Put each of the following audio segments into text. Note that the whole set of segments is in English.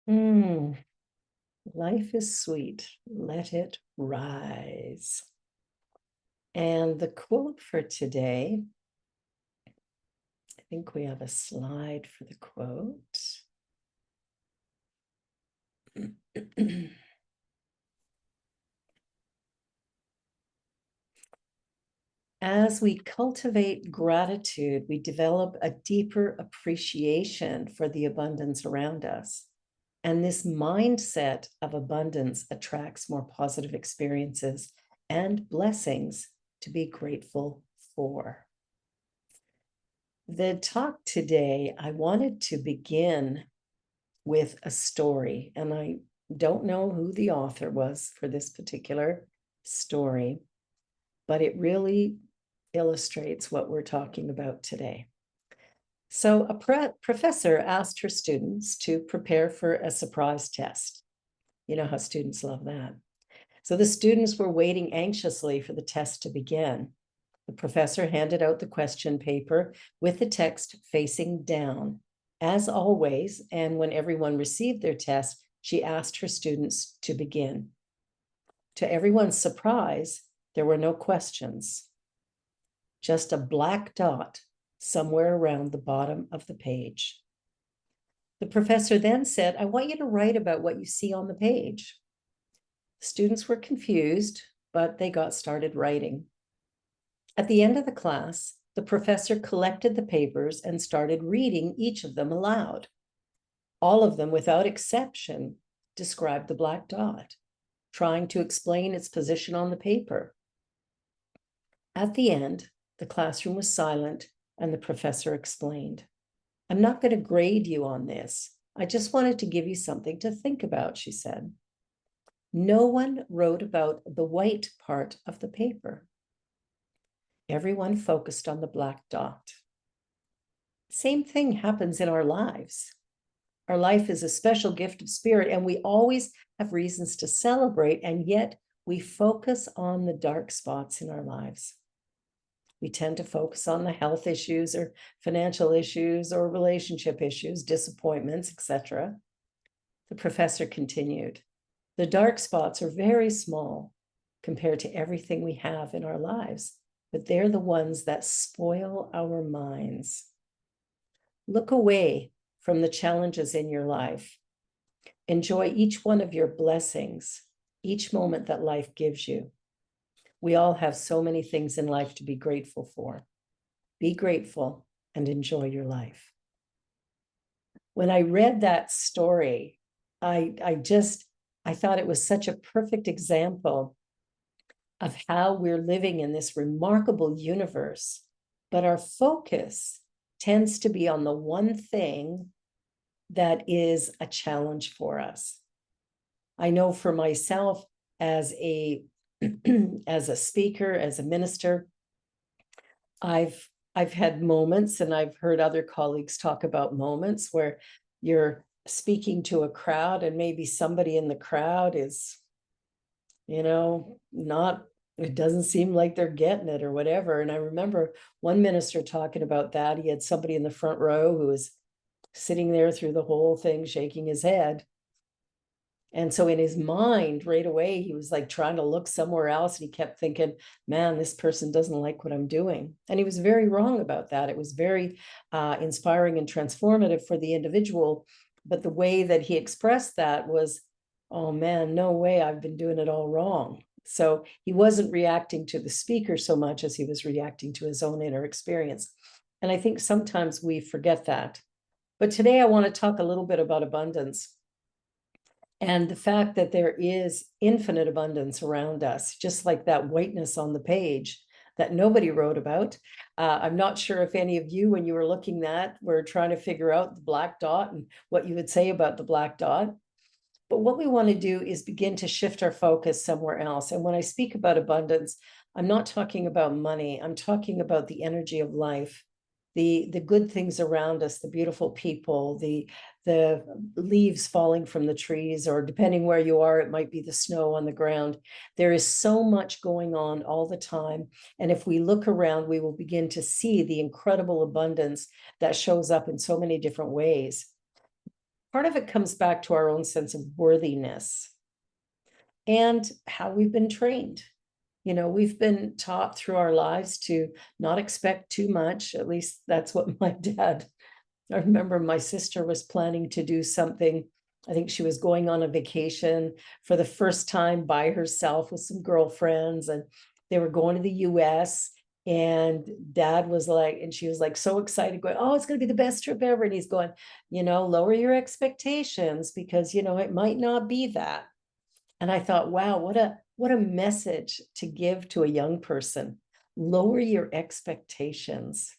Life is sweet. Let it rise. And the quote for today, I think we have a slide for the quote. As we cultivate gratitude, we develop a deeper appreciation for the abundance around us. And this mindset of abundance attracts more positive experiences and blessings to be grateful for. The talk today, I wanted to begin with a story, and I don't know who the author was for this particular story, but it really illustrates what we're talking about today. So a professor asked her students to prepare for a surprise test. You know how students love that. So the students were waiting anxiously for the test to begin. The professor handed out the question paper with the text facing down. As always, and when everyone received their test, she asked her students to begin. To everyone's surprise, there were no questions, just a black dot somewhere around the bottom of the page. The professor then said, I want you to write about what you see on the page. Students were confused, but they got started writing. At the end of the class, the professor collected the papers and started reading each of them aloud. All of them, without exception, described the black dot, trying to explain its position on the paper. At the end, the classroom was silent and the professor explained, I'm not going to grade you on this. I just wanted to give you something to think about, she said. No one wrote about the white part of the paper. Everyone focused on the black dot. Same thing happens in our lives. Our life is a special gift of spirit, and we always have reasons to celebrate, and yet we focus on the dark spots in our lives. We tend to focus on the health issues or financial issues or relationship issues, disappointments, etc. The professor continued, the dark spots are very small compared to everything we have in our lives, but they're the ones that spoil our minds. Look away from the challenges in your life. Enjoy each one of your blessings, each moment that life gives you. We all have so many things in life to be grateful for. Be grateful and enjoy your life. When I read that story, I thought it was such a perfect example of how we're living in this remarkable universe, but our focus tends to be on the one thing that is a challenge for us. I know for myself as a speaker, as a minister, I've had moments, and I've heard other colleagues talk about moments where you're speaking to a crowd and maybe somebody in the crowd is, it doesn't seem like they're getting it or whatever. And I remember one minister talking about that. He had somebody in the front row who was sitting there through the whole thing, shaking his head. And so in his mind, right away, he was like trying to look somewhere else. And he kept thinking, man, this person doesn't like what I'm doing. And he was very wrong about that. It was very inspiring and transformative for the individual. But the way that he expressed that was, oh man, no way, I've been doing it all wrong. So he wasn't reacting to the speaker so much as he was reacting to his own inner experience. And I think sometimes we forget that. But today I want to talk a little bit about abundance and the fact that there is infinite abundance around us, just like that whiteness on the page that nobody wrote about. I'm not sure if any of you, when you were looking at, were trying to figure out the black dot and what you would say about the black dot. But what we want to do is begin to shift our focus somewhere else. And when I speak about abundance, I'm not talking about money. I'm talking about the energy of life, the good things around us, the beautiful people, the leaves falling from the trees, or depending where you are, it might be the snow on the ground. There is so much going on all the time. And if we look around, we will begin to see the incredible abundance that shows up in so many different ways. part of it comes back to our own sense of worthiness and how we've been trained. You know, we've been taught through our lives to not expect too much. At least that's what my dad, I remember my sister was planning to do something. I think she was going on a vacation for the first time by herself with some girlfriends, and they were going to the US. And dad was like, and she was like so excited, going, "Oh, it's going to be the best trip ever." And he's going, lower your expectations because, it might not be that. And I thought, wow, what a message to give to a young person. Lower your expectations.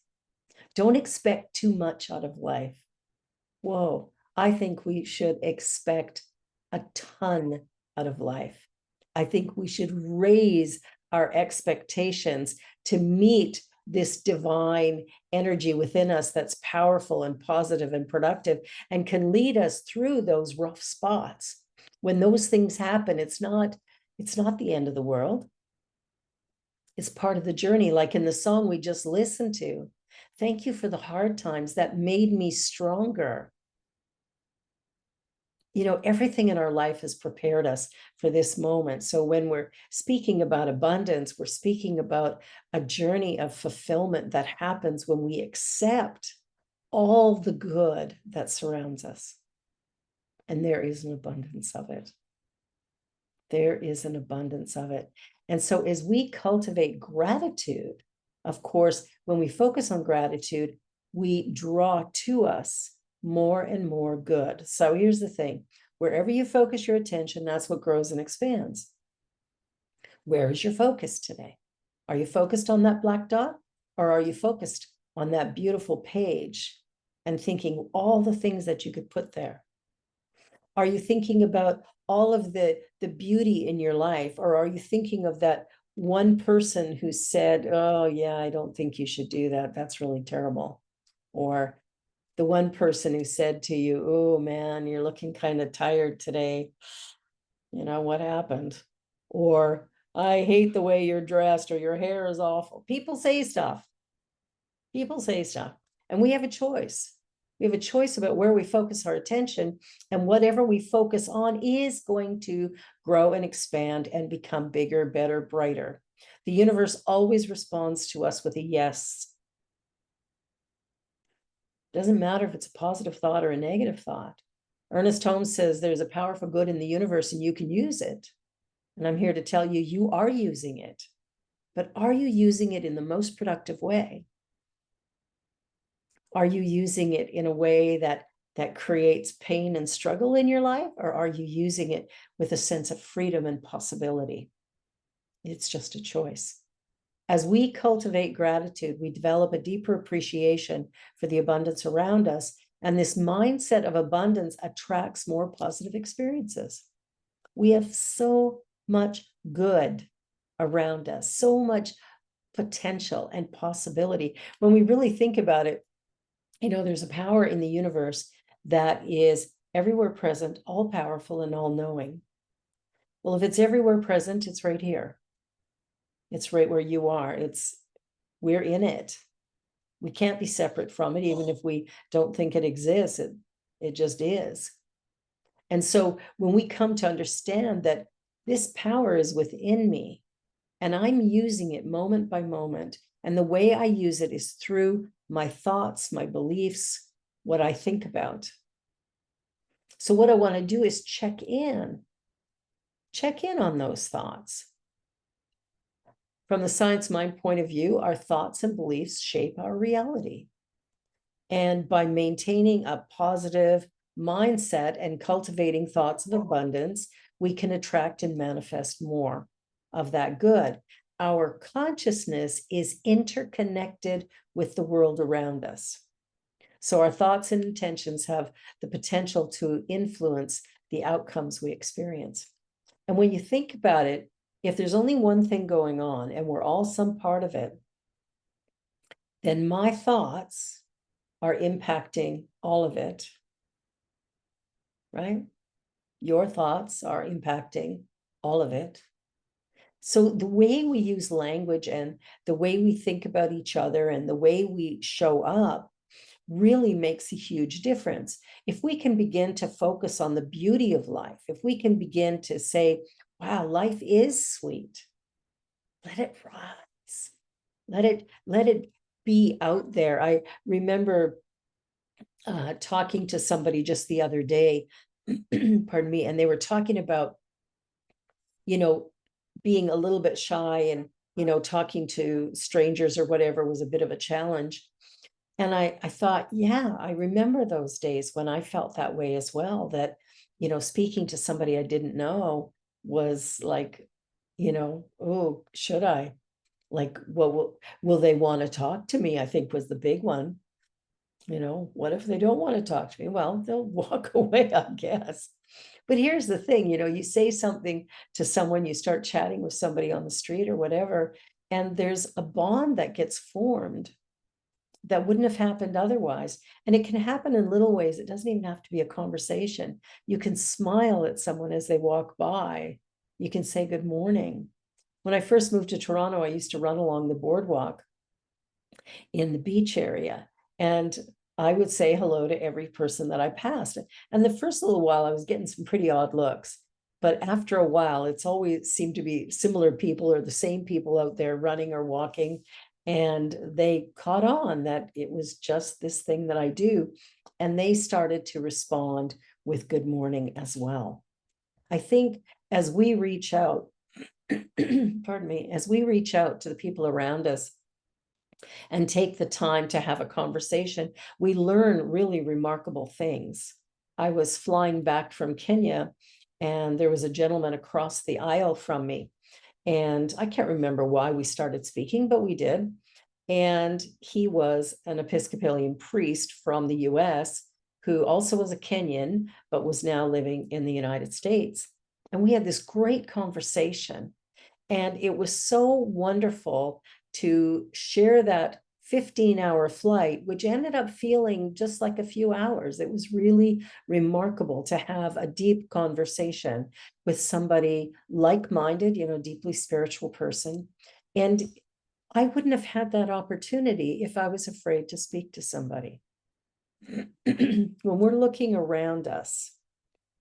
Don't expect too much out of life. Whoa, I think we should expect a ton out of life. I think we should raise our expectations to meet this divine energy within us that's powerful and positive and productive and can lead us through those rough spots. When those things happen, it's not the end of the world. It's part of the journey. Like in the song we just listened to, thank you for the hard times that made me stronger. Everything in our life has prepared us for this moment. So when we're speaking about abundance, we're speaking about a journey of fulfillment that happens when we accept all the good that surrounds us. And there is an abundance of it. There is an abundance of it. And so as we cultivate gratitude, of course, when we focus on gratitude, we draw to us more and more good. So here's the thing. Wherever you focus your attention, that's what grows and expands. Where is your focus today? Are you focused on that black dot? Or are you focused on that beautiful page and thinking all the things that you could put there? Are you thinking about all of the beauty in your life? Or are you thinking of that one person who said, "Oh yeah, I don't think you should do that. That's really terrible." Or the one person who said to you, "Oh man, you're looking kind of tired today. What happened?" Or, "I hate the way you're dressed," or "Your hair is awful." People say stuff. People say stuff. And we have a choice. We have a choice about where we focus our attention, and whatever we focus on is going to grow and expand and become bigger, better, brighter. The universe always responds to us with a yes. Doesn't matter if it's a positive thought or a negative thought. Ernest Holmes says there's a powerful good in the universe and you can use it. And I'm here to tell you, you are using it. But are you using it in the most productive way? Are you using it in a way that creates pain and struggle in your life? Or are you using it with a sense of freedom and possibility? It's just a choice. As we cultivate gratitude, we develop a deeper appreciation for the abundance around us. And this mindset of abundance attracts more positive experiences. We have so much good around us, so much potential and possibility. When we really think about it, there's a power in the universe that is everywhere present, all powerful and all knowing. Well, if it's everywhere present, it's right here. It's right where you are. We're in it. We can't be separate from it, even if we don't think it exists. It just is. And so when we come to understand that this power is within me and I'm using it moment by moment, and the way I use it is through my thoughts, my beliefs, what I think about. So what I want to do is check in on those thoughts. From the science mind point of view, our thoughts and beliefs shape our reality. And by maintaining a positive mindset and cultivating thoughts of abundance, we can attract and manifest more of that good. Our consciousness is interconnected with the world around us. So our thoughts and intentions have the potential to influence the outcomes we experience. And when you think about it, if there's only one thing going on and we're all some part of it, then my thoughts are impacting all of it, right? Your thoughts are impacting all of it. So the way we use language and the way we think about each other and the way we show up really makes a huge difference. If we can begin to focus on the beauty of life, if we can begin to say, wow, life is sweet, let it rise, let it be out there. I remember talking to somebody just the other day, pardon me, and they were talking about, you know, being a little bit shy and, you know, talking to strangers or whatever was a bit of a challenge. And I thought, yeah, I remember those days when I felt that way as well, that, you know, speaking to somebody I didn't know was like, you know, oh, should I? Like, well, will they want to talk to me? I think was the big one. You know, what if they don't want to talk to me? Well, they'll walk away, I guess. But here's the thing, you know, you say something to someone, you start chatting with somebody on the street or whatever, and there's a bond that gets formed that wouldn't have happened otherwise. And it can happen in little ways. It doesn't even have to be a conversation. You can smile at someone as they walk by. You can say good morning. When I first moved to Toronto, I used to run along the boardwalk in the beach area. And I would say hello to every person that I passed. And the first little while, I was getting some pretty odd looks. But after a while, it's always seemed to be similar people or the same people out there running or walking. And they caught on that it was just this thing that I do. And they started to respond with good morning as well. I think as we reach out, pardon me, as we reach out to the people around us, and take the time to have a conversation, we learn really remarkable things. I was flying back from Kenya, and there was a gentleman across the aisle from me. And I can't remember why we started speaking, but we did. And he was an Episcopalian priest from the US who also was a Kenyan, but was now living in the United States. And we had this great conversation. And it was so wonderful to share that 15-hour flight, which ended up feeling just like a few hours. It was really remarkable to have a deep conversation with somebody like-minded, you know, deeply spiritual person. And I wouldn't have had that opportunity if I was afraid to speak to somebody. When we're looking around us,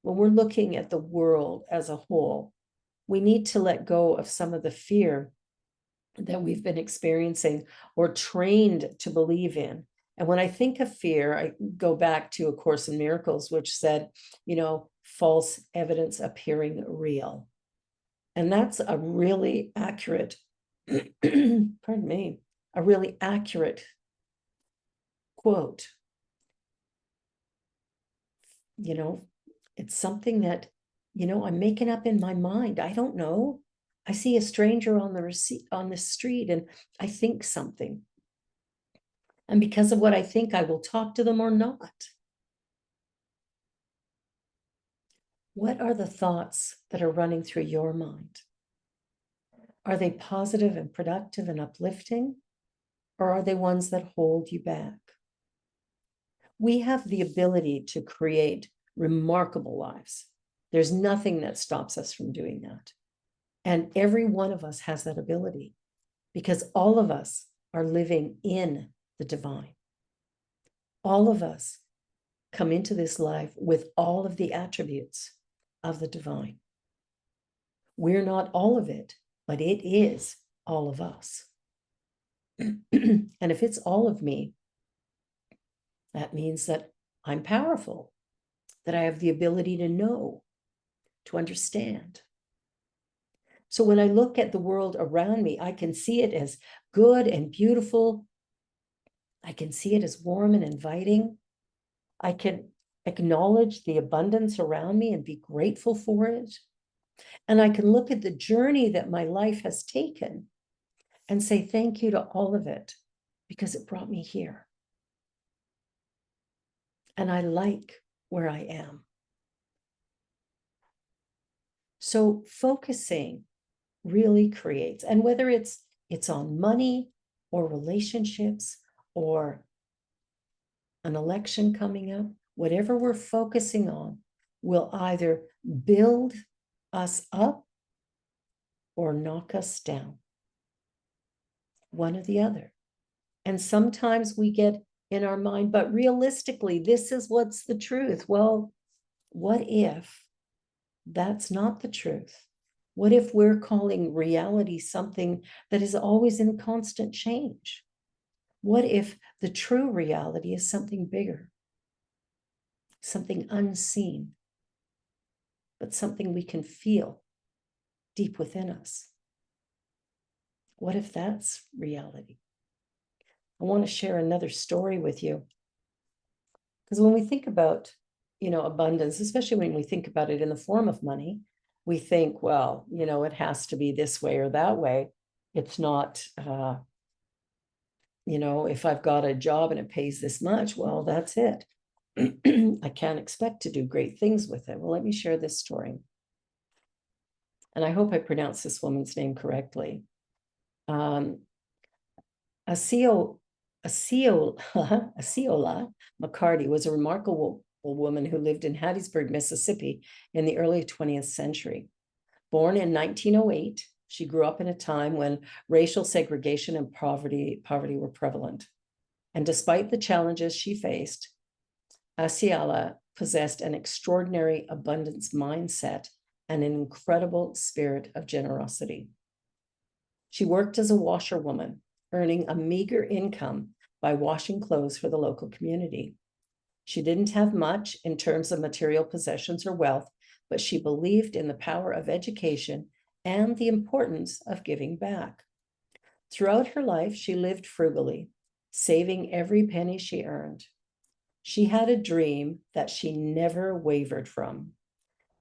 when we're looking at the world as a whole, we need to let go of some of the fear that we've been experiencing or trained to believe in. And when I think of fear, I go back to A Course in Miracles, which said, you know, false evidence appearing real. And that's a really accurate, pardon me, a really accurate quote. You know, it's something that, you know, I'm making up in my mind. I don't know. I see a stranger on the street and I think something. And because of what I think, I will talk to them or not. What are the thoughts that are running through your mind? Are they positive and productive and uplifting? Or are they ones that hold you back? We have the ability to create remarkable lives. There's nothing that stops us from doing that. And every one of us has that ability because all of us are living in the divine. All of us come into this life with all of the attributes of the divine. We're not all of it, but it is all of us. And if it's all of me, that means that I'm powerful, that I have the ability to know, to understand. So when I look at the world around me, I can see it as good and beautiful. I can see it as warm and inviting. I can acknowledge the abundance around me and be grateful for it. And I can look at the journey that my life has taken and say thank you to all of it because it brought me here. And I like where I am. So focusing really creates, and whether it's on money or relationships or an election coming up, whatever we're focusing on will either build us up or knock us down, one or the other. And sometimes we get in our mind, but realistically, this is what's the truth. Well, what if that's not the truth? What if we're calling reality something that is always in constant change? What if the true reality is something bigger, something unseen, but something we can feel deep within us? What if that's reality? I want to share another story with you. Because when we think about, abundance, especially when we think about it in the form of money, we think, well, it has to be this way or that way. It's not, if I've got a job and it pays this much, well, that's it. I can't expect to do great things with it. Well, let me share this story. And I hope I pronounced this woman's name correctly. Aciola McCarty was a remarkable woman who lived in Hattiesburg, Mississippi in the early 20th century. Born in 1908, she grew up in a time when racial segregation and poverty were prevalent. And despite the challenges she faced, Aciola possessed an extraordinary abundance mindset and an incredible spirit of generosity. She worked as a washerwoman, earning a meager income by washing clothes for the local community. She didn't have much in terms of material possessions or wealth, but she believed in the power of education and the importance of giving back. Throughout her life, she lived frugally, saving every penny she earned. She had a dream that she never wavered from,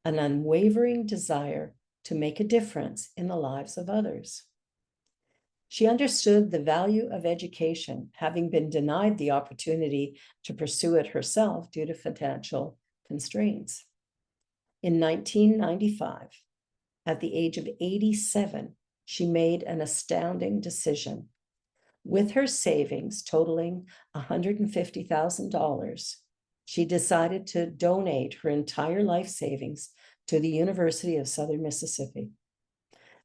an unwavering desire to make a difference in the lives of others. She understood the value of education, having been denied the opportunity to pursue it herself due to financial constraints. In 1995, at the age of 87, she made an astounding decision. With her savings totaling $150,000, she decided to donate her entire life savings to the University of Southern Mississippi.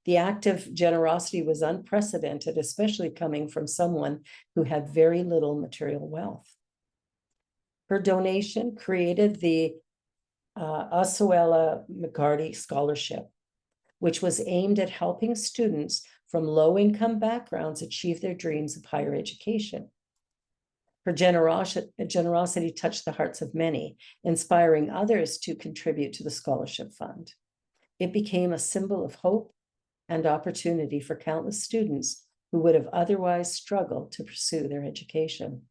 The act of generosity was unprecedented, especially coming from someone who had very little material wealth. Her donation created the Aciola McCarty Scholarship, which was aimed at helping students from low-income backgrounds achieve their dreams of higher education. Her generosity touched the hearts of many, inspiring others to contribute to the scholarship fund. It became a symbol of hope and opportunity for countless students who would have otherwise struggled to pursue their education.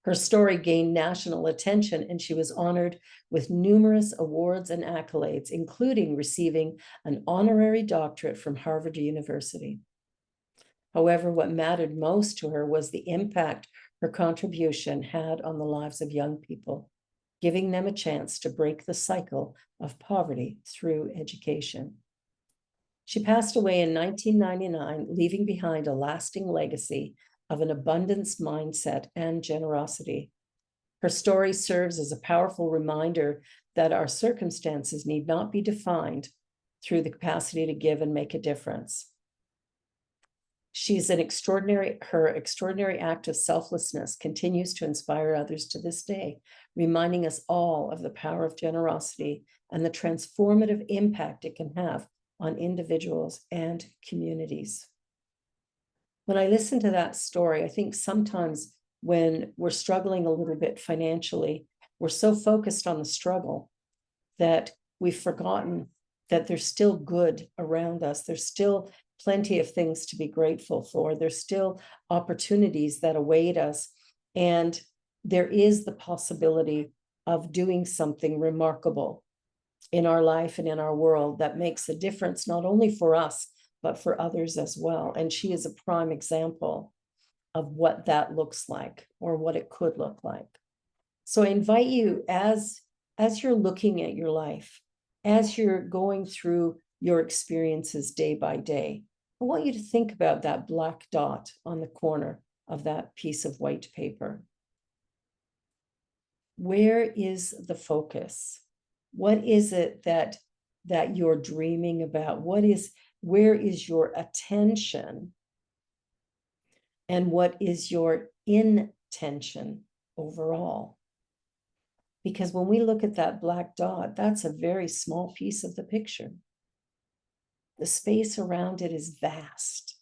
Her story gained national attention, and she was honored with numerous awards and accolades, including receiving an honorary doctorate from Harvard University. However, what mattered most to her was the impact her contribution had on the lives of young people, giving them a chance to break the cycle of poverty through education. She passed away in 1999, leaving behind a lasting legacy of an abundance mindset and generosity. Her story serves as a powerful reminder that our circumstances need not be defined through the capacity to give and make a difference. Her extraordinary act of selflessness continues to inspire others to this day, reminding us all of the power of generosity and the transformative impact it can have on individuals and communities. When I listen to that story, I think sometimes when we're struggling a little bit financially, we're so focused on the struggle that we've forgotten that there's still good around us. There's still plenty of things to be grateful for. There's still opportunities that await us. And there is the possibility of doing something remarkable in our life and in our world that makes a difference, not only for us, but for others as well. And she is a prime example of what that looks like, or what it could look like. So I invite you, as you're looking at your life, as you're going through your experiences day by day, I want you to think about that black dot on the corner of that piece of white paper. Where is the focus? What is it that you're dreaming about? Where is your attention? And what is your inattention? tension overall. Because when we look at that black dot, that's a very small piece of the picture. The space around it is vast.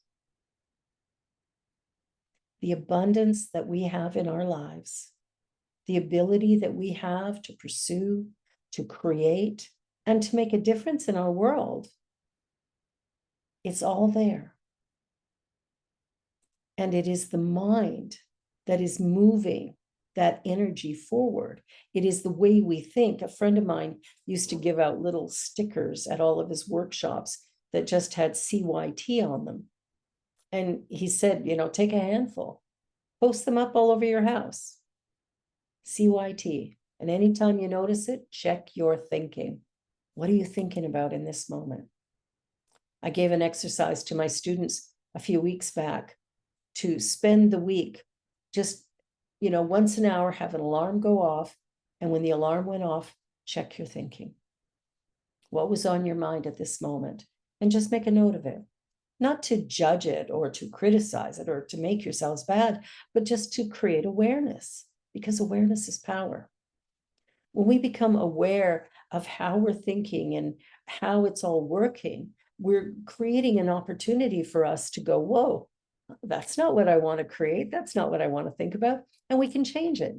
The abundance that we have in our lives, the ability that we have to pursue, to create, and to make a difference in our world, it's all there. And it is the mind that is moving that energy forward. It is the way we think. A friend of mine used to give out little stickers at all of his workshops that just had CYT on them. And he said, take a handful, post them up all over your house. CYT. And anytime you notice it, check your thinking. What are you thinking about in this moment? I gave an exercise to my students a few weeks back to spend the week just, once an hour, have an alarm go off. And when the alarm went off, check your thinking. What was on your mind at this moment? And just make a note of it. Not to judge it or to criticize it or to make yourselves bad, but just to create awareness, because awareness is power. When we become aware of how we're thinking and how it's all working, we're creating an opportunity for us to go, whoa, that's not what I want to create. That's not what I want to think about. And we can change it.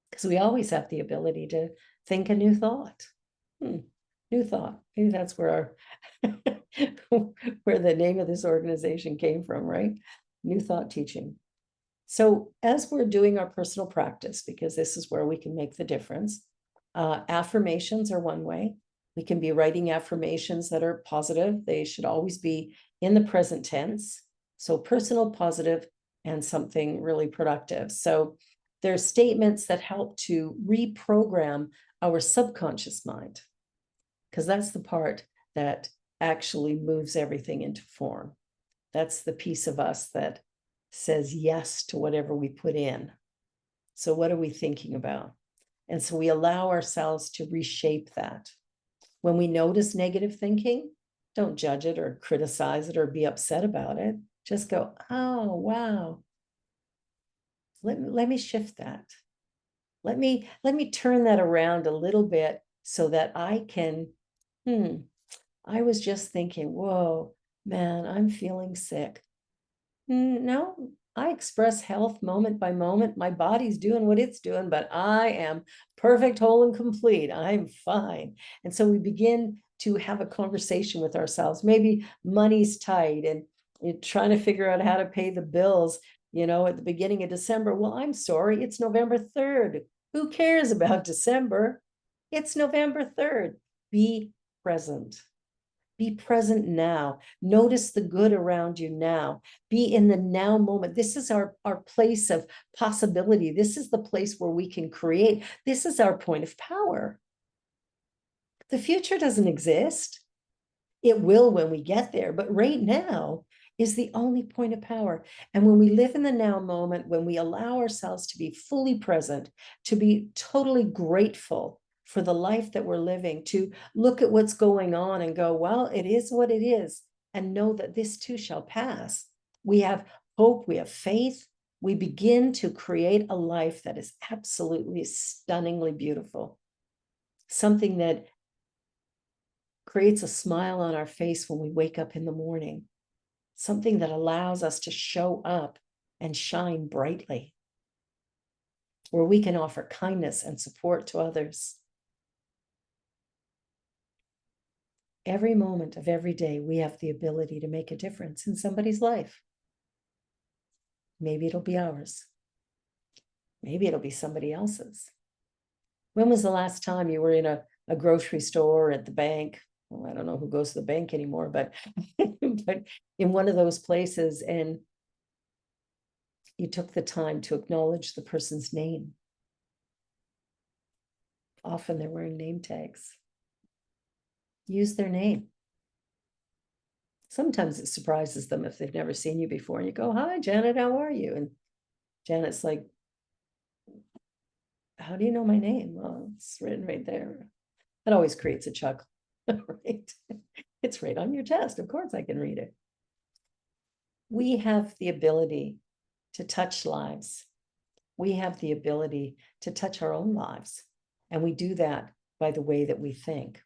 Because we always have the ability to think a new thought. New thought. Maybe that's where where the name of this organization came from, right? New thought teaching. So as we're doing our personal practice, because this is where we can make the difference, affirmations are one way. We can be writing affirmations that are positive. They should always be in the present tense. So personal, positive, and something really productive. So there's statements that help to reprogram our subconscious mind, because that's the part that actually moves everything into form. That's the piece of us that says yes to whatever we put in. So what are we thinking about? And so we allow ourselves to reshape that. When we notice negative thinking, don't judge it or criticize it or be upset about it. Just go, oh, wow. Let me shift that. Let me turn that around a little bit so that I can, I was just thinking, whoa, man, I'm feeling sick. No, I express health moment by moment. My body's doing what it's doing, but I am perfect, whole, and complete. I'm fine. And so we begin to have a conversation with ourselves. Maybe money's tight and you're trying to figure out how to pay the bills, at the beginning of December. Well, I'm sorry, it's November 3rd. Who cares about December? It's November 3rd. Be present. Be present now. Notice the good around you now. Be in the now moment. This is our place of possibility. This is the place where we can create. This is our point of power. The future doesn't exist. It will when we get there, but right now is the only point of power. And when we live in the now moment, when we allow ourselves to be fully present, to be totally grateful for the life that we're living, to look at what's going on and go, well, it is what it is, and know that this too shall pass. We have hope, we have faith, we begin to create a life that is absolutely stunningly beautiful. Something that creates a smile on our face when we wake up in the morning. Something that allows us to show up and shine brightly, where we can offer kindness and support to others. Every moment of every day, we have the ability to make a difference in somebody's life. Maybe it'll be ours. Maybe it'll be somebody else's. When was the last time you were in a grocery store or at the bank? Well, I don't know who goes to the bank anymore, but, but in one of those places, and you took the time to acknowledge the person's name. Often they're wearing name tags. Use their name. Sometimes it surprises them if they've never seen you before, and you go, hi, Janet, how are you? And Janet's like, how do you know my name? Well, it's written right there. That always creates a chuckle, right? It's right on your chest. Of course I can read it. We have the ability to touch lives. We have the ability to touch our own lives, and we do that by the way that we think.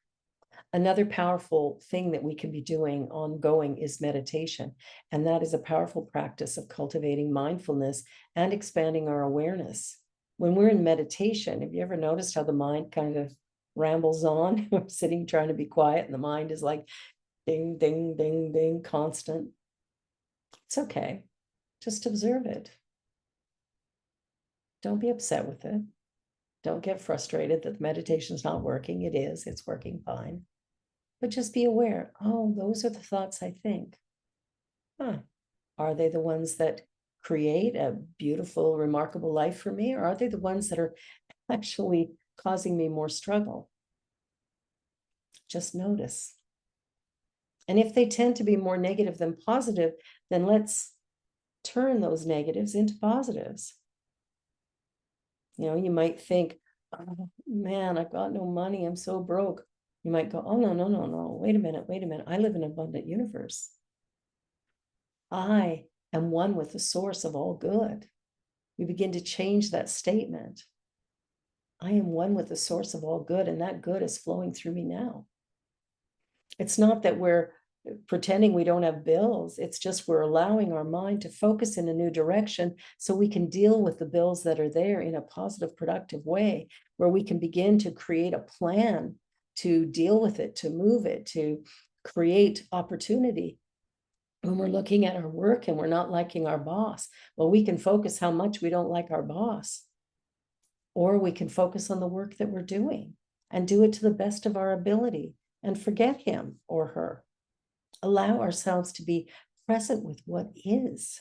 Another powerful thing that we can be doing ongoing is meditation. And that is a powerful practice of cultivating mindfulness and expanding our awareness. When we're in meditation, have you ever noticed how the mind kind of rambles on? We're sitting trying to be quiet, and the mind is like ding, ding, ding, ding, constant. It's okay. Just observe it. Don't be upset with it. Don't get frustrated that the meditation's not working. It is, it's working fine. But just be aware, oh, those are the thoughts I think. Huh. Are they the ones that create a beautiful, remarkable life for me? Or are they the ones that are actually causing me more struggle? Just notice. And if they tend to be more negative than positive, then let's turn those negatives into positives. You know, you might think, oh man, I've got no money, I'm so broke. You might go, oh, no, no, no, no, wait a minute. I live in an abundant universe. I am one with the source of all good. We begin to change that statement. I am one with the source of all good, and that good is flowing through me now. It's not that we're pretending we don't have bills. It's just we're allowing our mind to focus in a new direction so we can deal with the bills that are there in a positive, productive way, where we can begin to create a plan to deal with it, to move it, to create opportunity. When we're looking at our work and we're not liking our boss, well, we can focus how much we don't like our boss, or we can focus on the work that we're doing and do it to the best of our ability and forget him or her. Allow ourselves to be present with what is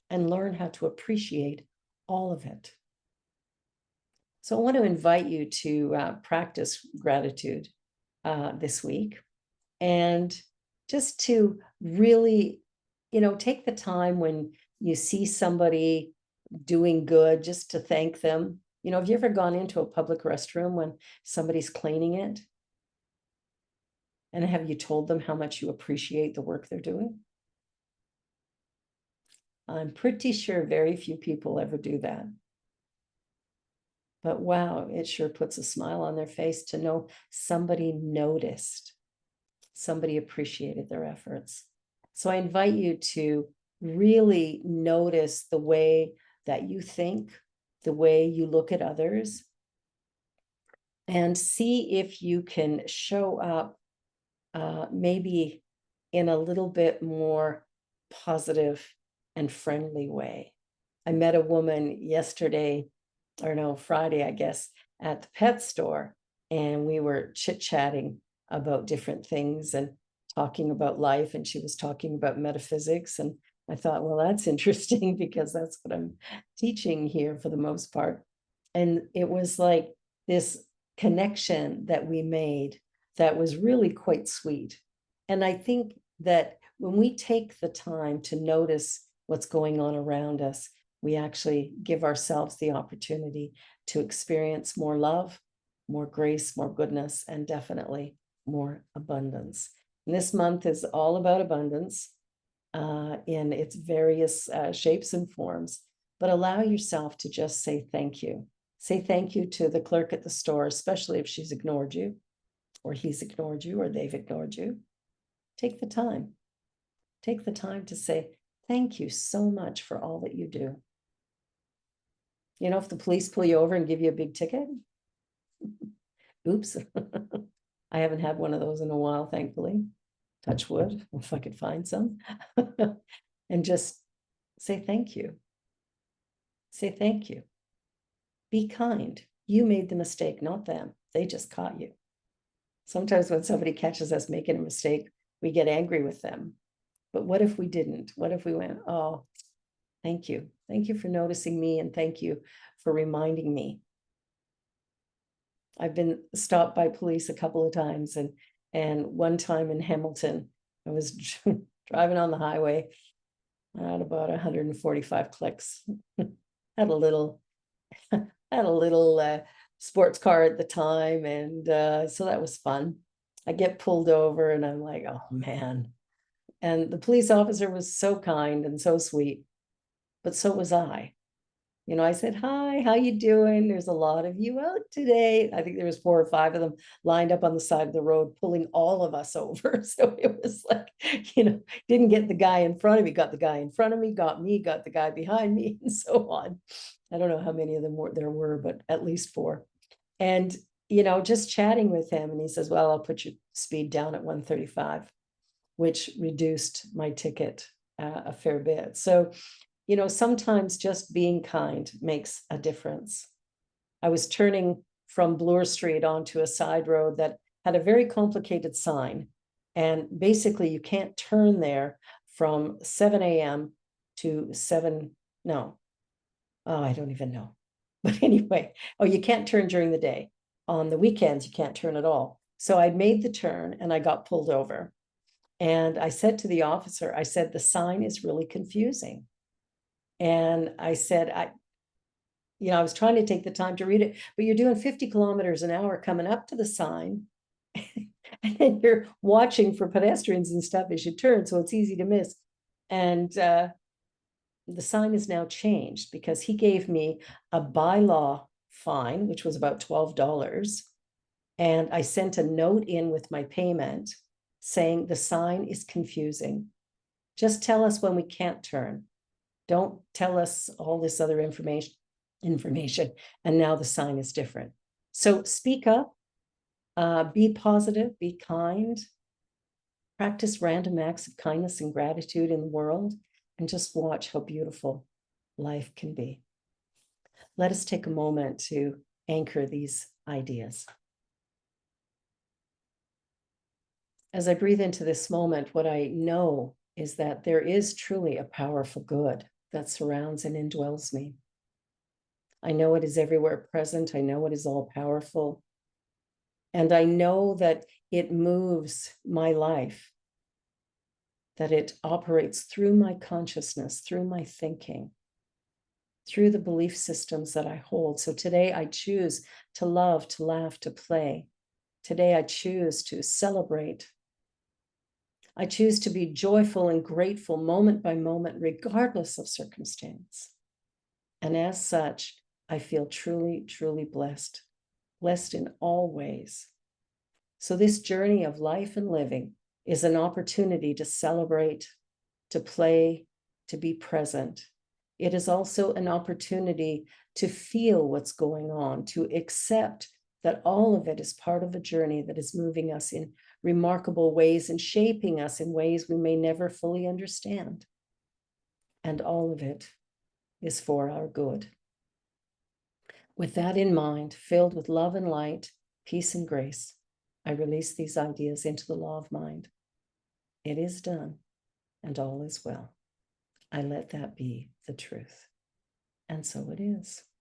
and learn how to appreciate all of it. So I want to invite you to practice gratitude this week, and just to really, take the time when you see somebody doing good, just to thank them. Have you ever gone into a public restroom when somebody's cleaning it? And have you told them how much you appreciate the work they're doing? I'm pretty sure very few people ever do that. But wow, it sure puts a smile on their face to know somebody noticed, somebody appreciated their efforts. So I invite you to really notice the way that you think, the way you look at others, and see if you can show up maybe in a little bit more positive and friendly way. I met a woman yesterday, or no, Friday, I guess, at the pet store, and we were chit-chatting about different things and talking about life, and she was talking about metaphysics, and I thought, well, that's interesting because that's what I'm teaching here for the most part. And it was like this connection that we made that was really quite sweet. And I think that when we take the time to notice what's going on around us, we actually give ourselves the opportunity to experience more love, more grace, more goodness, and definitely more abundance. And this month is all about abundance in its various shapes and forms, but allow yourself to just say thank you. Say thank you to the clerk at the store, especially if she's ignored you, or he's ignored you, or they've ignored you. Take the time. Take the time to say, thank you so much for all that you do. If the police pull you over and give you a big ticket, oops. I haven't had one of those in a while, thankfully. Touch wood, if I could find some. And just say thank you. Say thank you. Be kind. You made the mistake, not them. They just caught you. Sometimes when somebody catches us making a mistake, we get angry with them. But what if we didn't? What if we went, oh, thank you. Thank you for noticing me, and thank you for reminding me. I've been stopped by police a couple of times, and one time in Hamilton, I was driving on the highway at about 145 clicks. Had a little sports car at the time, and so that was fun. I get pulled over and I'm like, oh man. And the police officer was so kind and so sweet, but so was I. You know, I said, hi, how you doing? There's a lot of you out today. I think there was 4 or 5 of them lined up on the side of the road, pulling all of us over. So it was like, didn't get the guy in front of me, got the guy in front of me, got me, got the guy behind me, and so on. I don't know how many of them there were, but at least 4. And, just chatting with him, and he says, well, I'll put your speed down at 135, which reduced my ticket a fair bit. So, sometimes just being kind makes a difference. I was turning from Bloor Street onto a side road that had a very complicated sign. And basically, you can't turn there from 7 a.m. to 7, no, oh, I don't even know. But anyway, you can't turn during the day. On the weekends, you can't turn at all. So I made the turn and I got pulled over. And I said to the officer, I said, the sign is really confusing. And I said, I was trying to take the time to read it, but you're doing 50 kilometers an hour coming up to the sign. And then you're watching for pedestrians and stuff as you turn, so it's easy to miss. And the sign is now changed because he gave me a bylaw fine, which was about $12. And I sent a note in with my payment saying the sign is confusing. Just tell us when we can't turn. Don't tell us all this other information. And now the sign is different. So speak up, be positive, be kind, practice random acts of kindness and gratitude in the world, and just watch how beautiful life can be. Let us take a moment to anchor these ideas. As I breathe into this moment, what I know is that there is truly a powerful good that surrounds and indwells me. I know it is everywhere present. I know it is all powerful. And I know that it moves my life, that it operates through my consciousness, through my thinking, through the belief systems that I hold. So today I choose to love, to laugh, to play. Today I choose to celebrate. I choose to be joyful and grateful moment by moment, regardless of circumstance. And as such, I feel truly, truly blessed, blessed in all ways. So this journey of life and living is an opportunity to celebrate, to play, to be present. It is also an opportunity to feel what's going on, to accept that all of it is part of a journey that is moving us in remarkable ways and shaping us in ways we may never fully understand. And all of it is for our good. With that in mind, filled with love and light, peace and grace, I release these ideas into the law of mind. It is done, and all is well. I let that be the truth. And so it is.